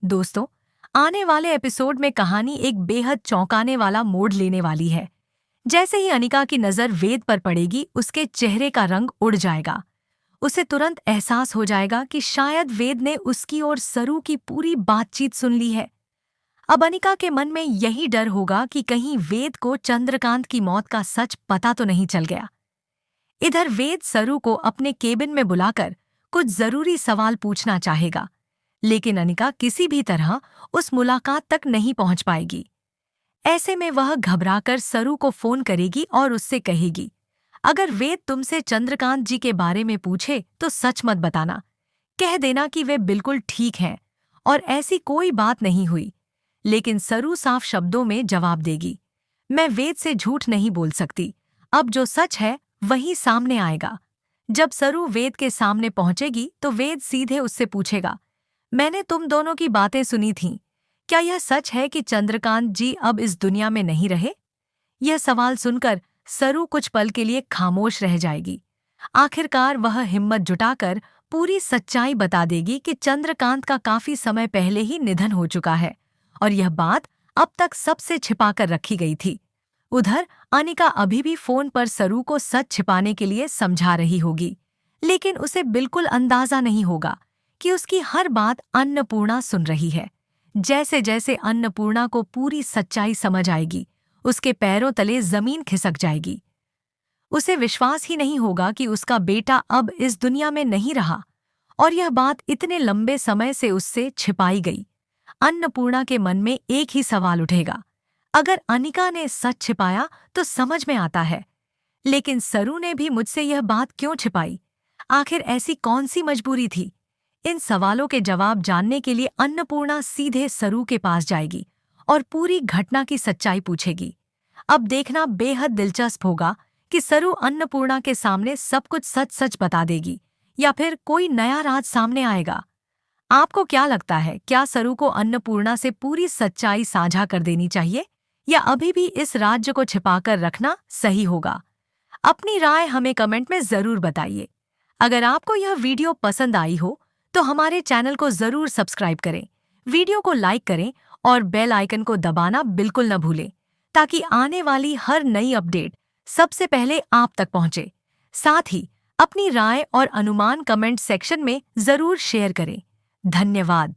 दोस्तों, आने वाले एपिसोड में कहानी एक बेहद चौंकाने वाला मोड़ लेने वाली है। जैसे ही अनिका की नजर वेद पर पड़ेगी, उसके चेहरे का रंग उड़ जाएगा। उसे तुरंत एहसास हो जाएगा कि शायद वेद ने उसकी और सरू की पूरी बातचीत सुन ली है। अब अनिका के मन में यही डर होगा कि कहीं वेद को चंद्रकांत की मौत का सच पता तो नहीं चल गया। इधर वेद सरू को अपने केबिन में बुलाकर कुछ जरूरी सवाल पूछना चाहेगा, लेकिन अनिका किसी भी तरह उस मुलाकात तक नहीं पहुंच पाएगी। ऐसे में वह घबराकर सरू को फोन करेगी और उससे कहेगी, अगर वेद तुमसे चंद्रकांत जी के बारे में पूछे तो सच मत बताना। कह देना कि वे बिल्कुल ठीक हैं और ऐसी कोई बात नहीं हुई। लेकिन सरू साफ शब्दों में जवाब देगी, मैं वेद से झूठ नहीं बोल सकती। अब जो सच है वही सामने आएगा। जब सरू वेद के सामने पहुंचेगी तो वेद सीधे उससे पूछेगा, मैंने तुम दोनों की बातें सुनी थीं। क्या यह सच है कि चंद्रकांत जी अब इस दुनिया में नहीं रहे? यह सवाल सुनकर सरू कुछ पल के लिए खामोश रह जाएगी। आखिरकार वह हिम्मत जुटाकर पूरी सच्चाई बता देगी कि चंद्रकांत का काफी समय पहले ही निधन हो चुका है और यह बात अब तक सबसे छिपाकर रखी गई थी। उधर अनिका अभी भी फोन पर सरू को सच छिपाने के लिए समझा रही होगी, लेकिन उसे बिल्कुल अंदाजा नहीं होगा कि उसकी हर बात अन्नपूर्णा सुन रही है। जैसे जैसे अन्नपूर्णा को पूरी सच्चाई समझ आएगी, उसके पैरों तले जमीन खिसक जाएगी। उसे विश्वास ही नहीं होगा कि उसका बेटा अब इस दुनिया में नहीं रहा और यह बात इतने लंबे समय से उससे छिपाई गई। अन्नपूर्णा के मन में एक ही सवाल उठेगा, अगर अनिका ने सच छिपाया तो समझ में आता है, लेकिन सरू ने भी मुझसे यह बात क्यों छिपाई? आखिर ऐसी कौन सी मजबूरी थी? इन सवालों के जवाब जानने के लिए अन्नपूर्णा सीधे सरू के पास जाएगी और पूरी घटना की सच्चाई पूछेगी। अब देखना बेहद दिलचस्प होगा कि सरू अन्नपूर्णा के सामने सब कुछ सच सच बता देगी या फिर कोई नया राज सामने आएगा। आपको क्या लगता है, क्या सरू को अन्नपूर्णा से पूरी सच्चाई साझा कर देनी चाहिए या अभी भी इस राज्य को छिपाकर रखना सही होगा? अपनी राय हमें कमेंट में जरूर बताइए। अगर आपको यह वीडियो पसंद आई हो तो हमारे चैनल को जरूर सब्सक्राइब करें, वीडियो को लाइक करें और बेल आइकन को दबाना बिल्कुल न भूलें, ताकि आने वाली हर नई अपडेट सबसे पहले आप तक पहुंचे। साथ ही अपनी राय और अनुमान कमेंट सेक्शन में जरूर शेयर करें। धन्यवाद।